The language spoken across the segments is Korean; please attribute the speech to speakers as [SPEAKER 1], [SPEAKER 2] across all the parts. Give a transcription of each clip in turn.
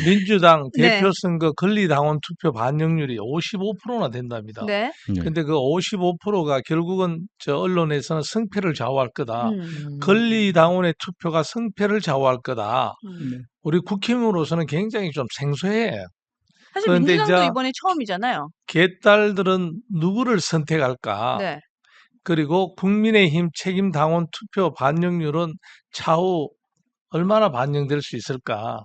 [SPEAKER 1] 민주당
[SPEAKER 2] 네.
[SPEAKER 1] 대표 선거 권리당원 투표 반영률이 55%나 된답니다.
[SPEAKER 2] 네.
[SPEAKER 3] 네.
[SPEAKER 1] 근데 그 55%가 결국은 저 언론에서는 성패를 좌우할 거다.
[SPEAKER 2] 음.
[SPEAKER 1] 권리당원의 투표가 성패를 좌우할 거다.
[SPEAKER 3] 네.
[SPEAKER 1] 우리 국힘으로서는 굉장히 좀 생소해.
[SPEAKER 2] 사실
[SPEAKER 1] 그런데
[SPEAKER 2] 민주당도
[SPEAKER 1] 이제
[SPEAKER 2] 이번에 처음이잖아요.
[SPEAKER 1] 개딸들은 누구를 선택할까?
[SPEAKER 2] 네.
[SPEAKER 1] 그리고 국민의힘 책임 당원 투표 반영률은 차후 얼마나 반영될 수 있을까?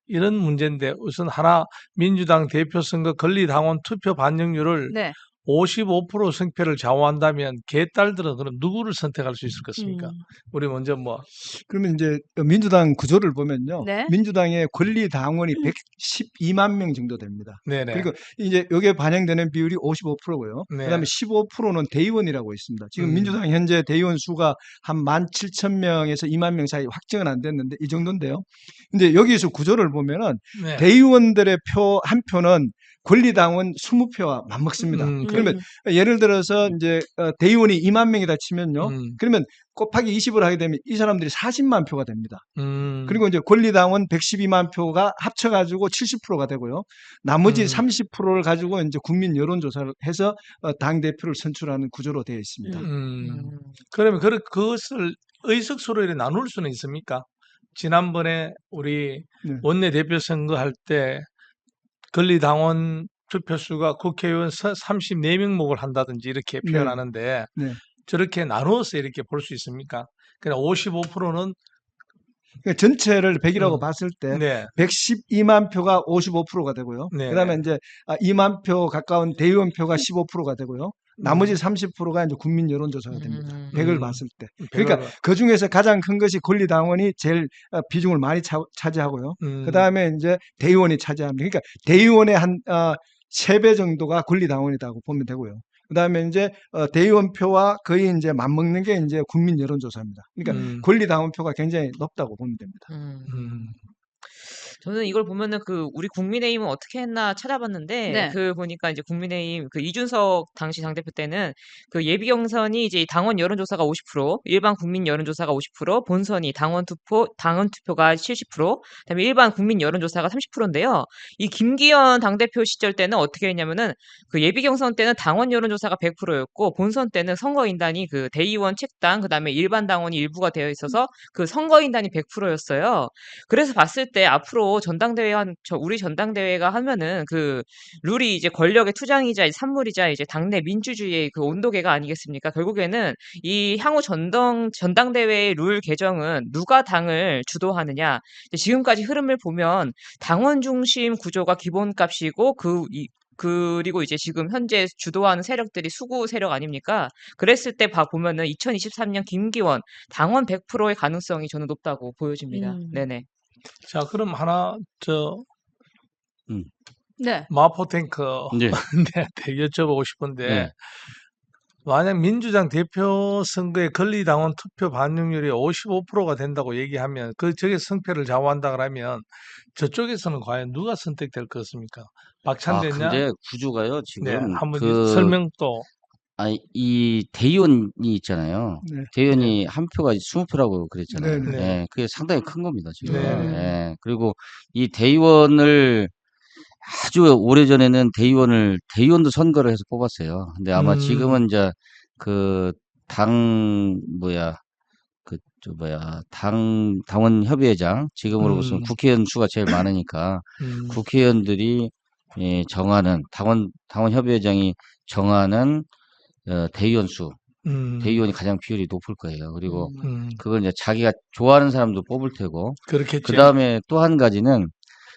[SPEAKER 1] 이런 문제인데 우선 하나 민주당 대표 선거 권리당원 투표 반영률을
[SPEAKER 2] 네.
[SPEAKER 1] 55% 성패를 좌우한다면 개딸들은 그럼 누구를 선택할 수 있을 것입니까?
[SPEAKER 2] 음.
[SPEAKER 1] 우리 먼저 뭐
[SPEAKER 3] 그러면 이제 민주당 구조를 보면요.
[SPEAKER 2] 네.
[SPEAKER 3] 민주당의 권리 당원이 112만 명 정도 됩니다.
[SPEAKER 1] 네네.
[SPEAKER 3] 그리고 이제 여기에 반영되는 비율이 55%고요.
[SPEAKER 1] 네.
[SPEAKER 3] 그다음에 15%는 대의원이라고 있습니다. 지금
[SPEAKER 1] 음.
[SPEAKER 3] 민주당 현재 대의원 수가 한 17,000명에서 2만 명 사이 확정은 안 됐는데 이 정도인데요. 근데 여기에서 구조를 보면은
[SPEAKER 1] 네.
[SPEAKER 3] 대의원들의 표 한 표는 권리당원 20표와 맞먹습니다. 그러면 예를 들어서 이제 대의원이 2만 명이다 치면요. 그러면 곱하기 20을 하게 되면 이 사람들이 40만 표가 됩니다. 그리고 이제 권리당원 112만 표가 합쳐가지고 70%가 되고요. 나머지 30%를 가지고 이제 국민 여론조사를 해서 당 대표를 선출하는 구조로 되어 있습니다.
[SPEAKER 1] 그러면 그것을 의석수로 나눌 수는 있습니까? 지난번에 우리
[SPEAKER 3] 네.
[SPEAKER 1] 원내대표 선거할 때 권리당원 투표수가 국회의원 34명목을 한다든지 이렇게
[SPEAKER 3] 네.
[SPEAKER 1] 표현하는데
[SPEAKER 3] 네.
[SPEAKER 1] 저렇게 나누어서 이렇게 볼 수 있습니까? 그냥 55%는
[SPEAKER 3] 그러니까 전체를 100이라고
[SPEAKER 1] 음.
[SPEAKER 3] 봤을 때
[SPEAKER 1] 네.
[SPEAKER 3] 112만 표가 55%가 되고요.
[SPEAKER 1] 네.
[SPEAKER 3] 그다음에 이제 2만 표 가까운 대의원 표가 15%가 되고요. 나머지 30%가 이제 국민 여론조사가 됩니다. 100을 봤을 때. 그러니까 그 중에서 가장 큰 것이 권리당원이 제일 비중을 많이 차지하고요. 그다음에 이제 대의원이 차지합니다. 그러니까 대의원의 한 3배 정도가 권리당원이라고 보면 되고요. 그다음에 이제 대의원 표와 거의 이제 맞먹는 게 이제 국민 여론조사입니다. 그러니까 권리당원 표가 굉장히 높다고 보면 됩니다.
[SPEAKER 4] 저는 이걸 보면은 우리 국민의힘은 어떻게 했나 찾아봤는데,
[SPEAKER 2] 네.
[SPEAKER 4] 보니까 이제 국민의힘, 이준석 당시 당대표 때는 예비 경선이 이제 당원 여론조사가 50%, 일반 국민 여론조사가 50%, 본선이 당원 투표가 70%, 그다음에 일반 국민 여론조사가 30%인데요. 이 김기현 당대표 시절 때는 어떻게 했냐면은, 예비 경선 때는 당원 여론조사가 100%였고, 본선 때는 선거인단이 대의원 책당, 그다음에 일반 당원이 일부가 되어 있어서 선거인단이 100%였어요. 그래서 봤을 때 앞으로 우리 전당대회가 하면은 룰이 이제 권력의 투장이자 산물이자 이제 당내 민주주의의 온도계가 아니겠습니까? 결국에는 이 향후 전당대회의 룰 개정은 누가 당을 주도하느냐. 지금까지 흐름을 보면 당원 중심 구조가 기본값이고 그리고 이제 지금 현재 주도하는 세력들이 수구 세력 아닙니까? 그랬을 때 보면은 2023년 김기원 당원 100%의 가능성이 저는 높다고 보여집니다. 네네.
[SPEAKER 1] 자, 그럼 하나
[SPEAKER 2] 네.
[SPEAKER 1] 마포탱크
[SPEAKER 3] 네.
[SPEAKER 1] 여쭤보고 싶은데
[SPEAKER 3] 네.
[SPEAKER 1] 만약 민주당 대표 선거의 권리당원 투표 반영률이 55%가 된다고 얘기하면 저게 성패를 좌우한다 그러면 저쪽에서는 과연 누가 선택될 것 같습니까? 박찬대냐?
[SPEAKER 5] 근데 구조가요,
[SPEAKER 1] 네,
[SPEAKER 5] 지금
[SPEAKER 1] 한번 설명 또.
[SPEAKER 5] 이 대의원이 있잖아요.
[SPEAKER 3] 네.
[SPEAKER 5] 대의원이 한 표가 20표라고 그랬잖아요.
[SPEAKER 3] 네,
[SPEAKER 1] 네.
[SPEAKER 5] 예, 그게 상당히 큰 겁니다, 지금.
[SPEAKER 1] 네.
[SPEAKER 5] 예, 그리고 이 대의원을 아주 오래전에는 대의원도 선거를 해서 뽑았어요. 근데 아마 지금은 이제 당원 협의회장, 지금으로 무슨 국회의원 수가 제일 많으니까 국회의원들이 정하는, 당원 협의회장이 정하는 대의원 수, 대의원이 가장 비율이 높을 거예요. 그리고 그걸 이제 자기가 좋아하는 사람도 뽑을 테고.
[SPEAKER 1] 그렇겠죠.
[SPEAKER 5] 그 다음에 또 한 가지는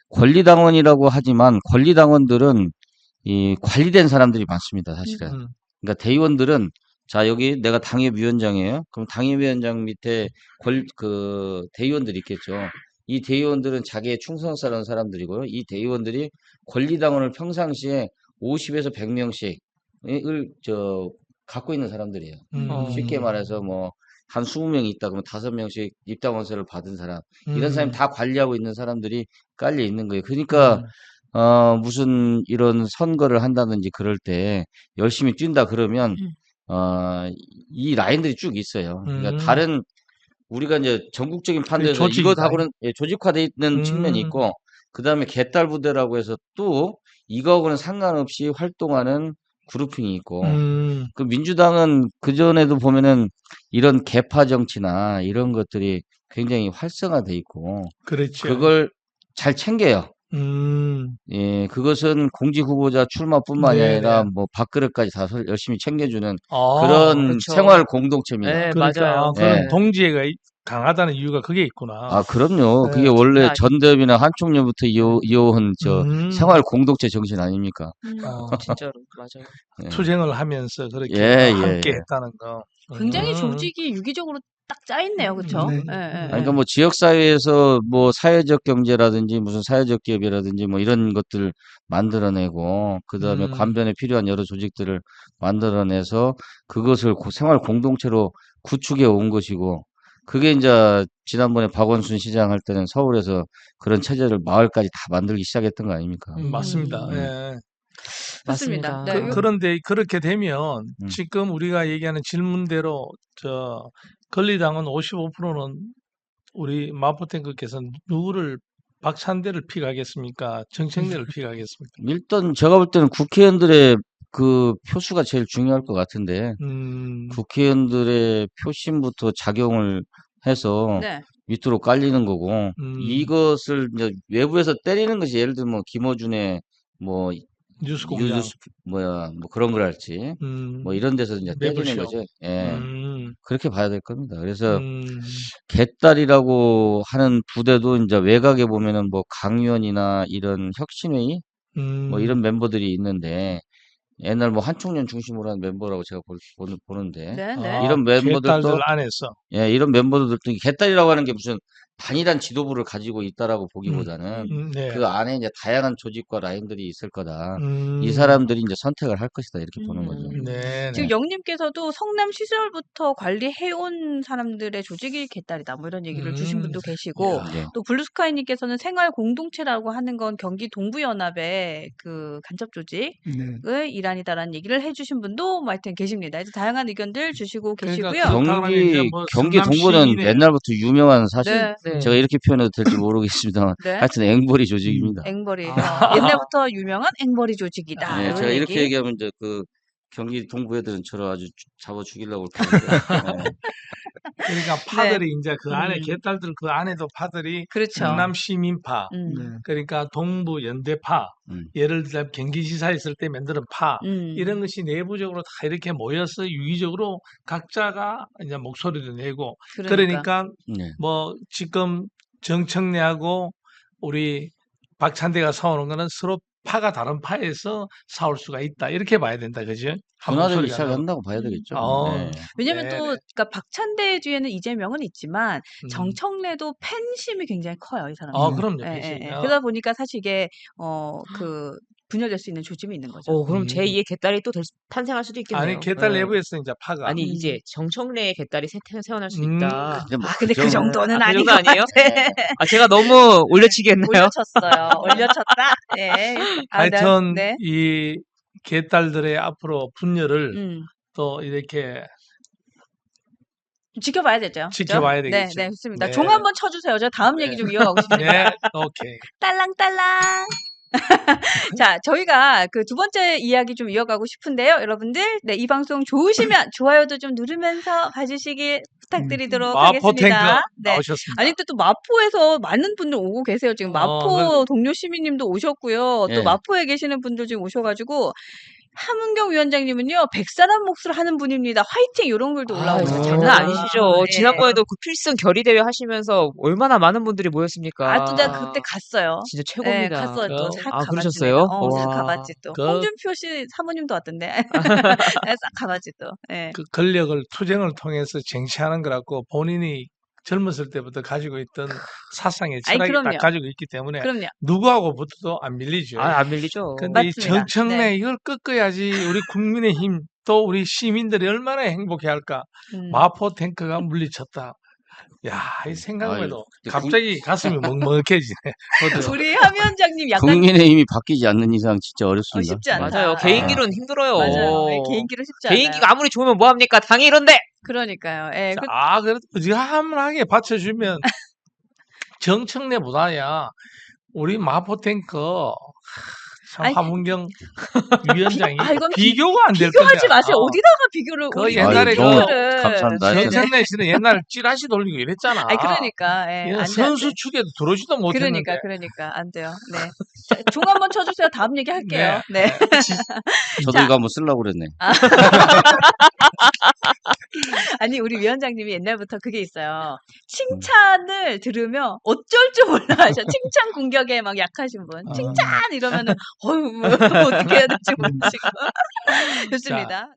[SPEAKER 5] 권리당원이라고 하지만 권리당원들은 이 관리된 사람들이 많습니다, 사실은. 그러니까 대의원들은 자, 여기 내가 당협위원장이에요. 그럼 당협위원장 밑에 대의원들이 있겠죠. 이 대의원들은 자기의 충성스러운 사람들이고요. 이 대의원들이 권리당원을 평상시에 50에서 100명씩을 갖고 있는 사람들이에요. 쉽게 말해서 한 20명이 있다 그러면 5명씩 입당원서를 받은 사람, 이런 사람이 다 관리하고 있는 사람들이 깔려 있는 거예요. 그러니까 무슨 이런 선거를 한다든지 그럴 때 열심히 뛴다 그러면 이 라인들이 쭉 있어요. 그러니까 우리가 이제 전국적인 판도에서 이것하고는 조직화되어 있는 측면이 있고, 그다음에 개딸 부대라고 해서 또 이거하고는 상관없이 활동하는 그룹핑이 있고 그 민주당은 그전에도 보면은 이런 개파 정치나 이런 것들이 굉장히 활성화돼 있고
[SPEAKER 1] 그렇죠.
[SPEAKER 5] 그걸 잘 챙겨요.
[SPEAKER 1] 음,
[SPEAKER 5] 예, 그것은 공직 후보자 출마뿐만이
[SPEAKER 1] 네네.
[SPEAKER 5] 아니라 뭐 밥그릇까지 다 열심히 챙겨주는
[SPEAKER 1] 아,
[SPEAKER 5] 그런
[SPEAKER 4] 그렇죠.
[SPEAKER 5] 생활 공동체입니다.
[SPEAKER 4] 네,
[SPEAKER 1] 그러니까
[SPEAKER 4] 맞아요.
[SPEAKER 1] 그런
[SPEAKER 5] 네.
[SPEAKER 1] 동지애가 강하다는 이유가 그게 있구나.
[SPEAKER 5] 아, 그럼요. 그게
[SPEAKER 1] 네.
[SPEAKER 5] 원래
[SPEAKER 4] 장난
[SPEAKER 5] 전대협이나 한총련부터 이어온 저
[SPEAKER 1] 음,
[SPEAKER 5] 생활 공동체 정신 아닙니까?
[SPEAKER 4] 진짜로 맞아요.
[SPEAKER 5] 예.
[SPEAKER 1] 투쟁을 하면서 그렇게
[SPEAKER 5] 예,
[SPEAKER 1] 함께
[SPEAKER 5] 예.
[SPEAKER 1] 했다는 거.
[SPEAKER 2] 굉장히
[SPEAKER 1] 음,
[SPEAKER 2] 조직이 유기적으로 딱 짜있네요, 그렇죠?
[SPEAKER 3] 네.
[SPEAKER 2] 예, 예,
[SPEAKER 5] 아니,
[SPEAKER 2] 예.
[SPEAKER 5] 그러니까 뭐 지역사회에서 뭐 사회적 경제라든지 무슨 사회적 기업이라든지 뭐 이런 것들 만들어내고, 그 다음에 관변에 필요한 여러 조직들을 만들어내서 그것을 생활 공동체로 구축해 온 것이고, 그게 이제 지난번에 박원순 시장 할 때는 서울에서 그런 체제를 마을까지 다 만들기 시작했던 거 아닙니까?
[SPEAKER 1] 맞습니다.
[SPEAKER 5] 음.
[SPEAKER 1] 예.
[SPEAKER 2] 좋습니다.
[SPEAKER 4] 맞습니다.
[SPEAKER 2] 네.
[SPEAKER 1] 그런데 그렇게 되면
[SPEAKER 5] 음.
[SPEAKER 1] 지금 우리가 얘기하는 질문대로 권리당은 55%는 우리 마포탱크께서는 누구를 박찬대를 픽하겠습니까? 정청래를 픽하겠습니까?
[SPEAKER 5] 일단 제가 볼 때는 국회의원들의 그 표수가 제일 중요할 것 같은데, 국회의원들의 표심부터 작용을 해서
[SPEAKER 2] 네.
[SPEAKER 5] 밑으로 깔리는 거고, 이것을 이제 외부에서 때리는 것이 예를 들면 김어준의 뭐
[SPEAKER 1] 뉴스공장.
[SPEAKER 5] 뉴스 뭐야 뭐 그런 걸 할지 뭐 이런 데서 이제 때리는
[SPEAKER 1] 매불쇼.
[SPEAKER 5] 거죠. 예.
[SPEAKER 1] 음,
[SPEAKER 5] 그렇게 봐야 될 겁니다. 그래서
[SPEAKER 1] 음,
[SPEAKER 5] 개딸이라고 하는 부대도 이제 외곽에 보면은 뭐 강의원이나 이런 혁신회의 뭐 이런 멤버들이 있는데 옛날 뭐 한총련 중심으로 한 멤버라고 제가 보는데
[SPEAKER 2] 네, 네.
[SPEAKER 1] 아,
[SPEAKER 5] 이런 멤버들도
[SPEAKER 1] 개딸들 안에서.
[SPEAKER 5] 예, 이런 멤버들도 개딸이라고 하는 게 무슨 단일한 지도부를 가지고 있다라고 보기보다는
[SPEAKER 1] 네.
[SPEAKER 5] 그 안에 이제 다양한 조직과 라인들이 있을 거다. 이
[SPEAKER 1] 음,
[SPEAKER 5] 사람들이 이제 선택을 할 것이다. 이렇게 보는 거죠.
[SPEAKER 1] 네,
[SPEAKER 2] 지금
[SPEAKER 1] 네.
[SPEAKER 2] 영님께서도 성남 시절부터 관리해온 사람들의 조직이 개딸이다. 뭐 이런 얘기를 주신 분도 계시고,
[SPEAKER 1] 야.
[SPEAKER 5] 네.
[SPEAKER 2] 또 블루스카이님께서는 생활 공동체라고 하는 건 경기 동부연합의 그 간첩 조직의
[SPEAKER 3] 네.
[SPEAKER 2] 일환이다라는 얘기를 해주신 분도 뭐 하여튼 계십니다. 그래서 다양한 의견들 주시고
[SPEAKER 1] 그러니까
[SPEAKER 2] 계시고요.
[SPEAKER 1] 그렇다면 이제
[SPEAKER 5] 경기
[SPEAKER 1] 뭐
[SPEAKER 5] 경기
[SPEAKER 1] 성남
[SPEAKER 5] 동부는
[SPEAKER 1] 시민의
[SPEAKER 5] 옛날부터 유명한 사실
[SPEAKER 2] 네.
[SPEAKER 4] 네.
[SPEAKER 5] 제가 이렇게 표현해도 될지 모르겠습니다만
[SPEAKER 2] 네.
[SPEAKER 5] 하여튼 앵벌이 조직입니다.
[SPEAKER 2] 앵벌이.
[SPEAKER 1] 아.
[SPEAKER 2] 옛날부터 유명한 앵벌이 조직이다.
[SPEAKER 5] 네,
[SPEAKER 2] 이런
[SPEAKER 5] 제가 이렇게
[SPEAKER 2] 얘기.
[SPEAKER 5] 얘기하면 이제 그 경기 동부 애들은 저를 아주 잡아 죽이려고 할 텐데. 네.
[SPEAKER 1] 그러니까 파들이
[SPEAKER 2] 네.
[SPEAKER 1] 이제 그 안에 개딸들 그 안에도 파들이
[SPEAKER 2] 그렇죠.
[SPEAKER 1] 성남 시민파,
[SPEAKER 3] 네.
[SPEAKER 1] 그러니까 동부 연대파,
[SPEAKER 5] 음.
[SPEAKER 1] 예를 들어 경기지사 있을 때 만드는 파
[SPEAKER 2] 음.
[SPEAKER 1] 이런 것이 내부적으로 다 이렇게 모여서 유기적으로 각자가 이제 목소리를 내고 그러니까
[SPEAKER 5] 네.
[SPEAKER 1] 뭐 지금 정청래하고 우리 박찬대가 싸우는 거는 서로 파가 다른 파에서 싸울 수가 있다 이렇게 봐야 된다, 그죠? 한
[SPEAKER 5] 분화되기
[SPEAKER 1] 목소리가 나오고.
[SPEAKER 5] 시작한다고 봐야 되겠죠.
[SPEAKER 1] 어.
[SPEAKER 5] 네.
[SPEAKER 2] 왜냐면
[SPEAKER 1] 네네.
[SPEAKER 2] 또 그러니까 박찬대 뒤에는 이재명은 있지만
[SPEAKER 1] 음.
[SPEAKER 2] 정청래도 팬심이 굉장히 커요, 이 사람들.
[SPEAKER 1] 그럼요,
[SPEAKER 2] 예,
[SPEAKER 1] 팬심이.
[SPEAKER 2] 예, 예. 그러다 보니까 사실 이게 그 분열될 수 있는 조짐이 있는 거죠.
[SPEAKER 4] 그럼
[SPEAKER 1] 음.
[SPEAKER 4] 제2의 개딸이 또 탄생할 수도 있겠네요.
[SPEAKER 1] 아니 개딸
[SPEAKER 4] 예.
[SPEAKER 1] 내부에서 이제 파가
[SPEAKER 4] 아니 이제 정청래의 개딸이 태어날 수도
[SPEAKER 1] 음.
[SPEAKER 4] 있다.
[SPEAKER 5] 근데 뭐
[SPEAKER 2] 근데 그 정도는
[SPEAKER 4] 그
[SPEAKER 2] 아닌
[SPEAKER 4] 정도
[SPEAKER 2] 것
[SPEAKER 4] 아니에요?
[SPEAKER 2] 같아.
[SPEAKER 4] 아 제가 너무 올려치기 했나요?
[SPEAKER 2] 올려쳤어요. 올려쳤다. 예.
[SPEAKER 1] 하여튼
[SPEAKER 2] 네.
[SPEAKER 1] 이 개딸들의 앞으로 분열을
[SPEAKER 2] 음.
[SPEAKER 1] 또 이렇게
[SPEAKER 2] 지켜봐야 되죠. 그죠?
[SPEAKER 1] 지켜봐야
[SPEAKER 2] 네,
[SPEAKER 1] 되겠죠.
[SPEAKER 2] 네, 좋습니다.
[SPEAKER 1] 네.
[SPEAKER 2] 종 한번 쳐주세요. 저 다음 얘기 좀 이어가고 싶습니다.
[SPEAKER 1] 네, 오케이.
[SPEAKER 2] 딸랑딸랑. 자, 저희가 그 두 번째 이야기 좀 이어가고 싶은데요. 여러분들, 네, 이 방송 좋으시면 좋아요도 좀 누르면서 봐주시기 부탁드리도록
[SPEAKER 1] 마포 탱크
[SPEAKER 2] 하겠습니다. 네.
[SPEAKER 1] 나오셨습니다.
[SPEAKER 2] 아니, 또 마포에서 많은 분들 오고 계세요. 지금 마포 동료 시민님도 오셨고요. 또
[SPEAKER 5] 예.
[SPEAKER 2] 마포에 계시는 분들 지금 오셔가지고, 함은경 위원장님은요, 100사람 몫을 하는 분입니다. 화이팅! 이런 글도 올라오고
[SPEAKER 4] 진짜
[SPEAKER 2] 있어요.
[SPEAKER 4] 장난 아니시죠.
[SPEAKER 2] 예.
[SPEAKER 4] 지난번에도 그 필승 결의대회 하시면서 얼마나 많은 분들이 모였습니까?
[SPEAKER 2] 아, 또 내가 그때 갔어요.
[SPEAKER 4] 진짜
[SPEAKER 2] 네,
[SPEAKER 4] 최고입니다.
[SPEAKER 2] 갔어요. 또 싹
[SPEAKER 4] 아,
[SPEAKER 2] 가봤지.
[SPEAKER 4] 그러셨어요?
[SPEAKER 2] 내가. 싹
[SPEAKER 4] 와.
[SPEAKER 2] 가봤지 또.
[SPEAKER 1] 그-
[SPEAKER 2] 홍준표 씨 사모님도 왔던데. 싹 가봤지 또. 예.
[SPEAKER 1] 그 권력을 투쟁을 통해서 쟁취하는 거라고 본인이 젊었을 때부터 가지고 있던 사상의
[SPEAKER 2] 아니,
[SPEAKER 1] 철학이 딱
[SPEAKER 2] 그럼요.
[SPEAKER 1] 가지고 있기 때문에
[SPEAKER 2] 그럼요.
[SPEAKER 1] 누구하고 붙어도 안 밀리죠.
[SPEAKER 4] 안 밀리죠.
[SPEAKER 1] 근데 이
[SPEAKER 2] 맞습니다.
[SPEAKER 1] 정청래
[SPEAKER 2] 네.
[SPEAKER 1] 이걸 꺾어야지 우리 국민의힘 또 우리 시민들이 얼마나 행복해할까. 마포 탱크가 물리쳤다. 야, 이 생각만 해도
[SPEAKER 5] 근데
[SPEAKER 1] 갑자기 가슴이 먹먹해지네.
[SPEAKER 2] 우리 함 위원장님 약간
[SPEAKER 5] 국민의힘이 바뀌지 않는 이상 진짜 어렵습니다.
[SPEAKER 2] 쉽지 않다.
[SPEAKER 4] 맞아요. 개인기로는 힘들어요.
[SPEAKER 2] 맞아요. 예, 개인기로 쉽지 않아요.
[SPEAKER 4] 개인기가 아무리 좋으면 뭐합니까? 당이 이런데!
[SPEAKER 2] 그러니까요. 예.
[SPEAKER 1] 그래도 어지간하게 받쳐주면 정청래보다야 우리 마포탱크 참
[SPEAKER 2] 아니,
[SPEAKER 1] 함은경 위원장이
[SPEAKER 2] 이건
[SPEAKER 1] 비교가 안 될
[SPEAKER 2] 비교하지
[SPEAKER 1] 건데.
[SPEAKER 2] 마세요. 어디다가 비교를
[SPEAKER 1] 그
[SPEAKER 2] 우리
[SPEAKER 1] 옛날에
[SPEAKER 2] 비교를.
[SPEAKER 5] 감사합니다.
[SPEAKER 1] 전생래 씨는 옛날에 찌라시 돌리고 이랬잖아.
[SPEAKER 2] 아니 그러니까 예,
[SPEAKER 1] 얘는
[SPEAKER 2] 안 돼,
[SPEAKER 1] 선수
[SPEAKER 2] 안 돼.
[SPEAKER 1] 축에도 들어오지도 못했는데.
[SPEAKER 2] 그러니까 안 돼요. 네. 자, 종 한번 쳐주세요. 다음 얘기 할게요. 네.
[SPEAKER 5] 저도
[SPEAKER 2] 자.
[SPEAKER 5] 이거 한번 쓰려고 그랬네.
[SPEAKER 2] 아니 우리 위원장님이 옛날부터 그게 있어요. 칭찬을 들으면 어쩔 줄 몰라 하셔. 칭찬 공격에 막 약하신 분. 칭찬 이러면은 어휴 뭐 어떻게 해야 될지 모르시고. 좋습니다.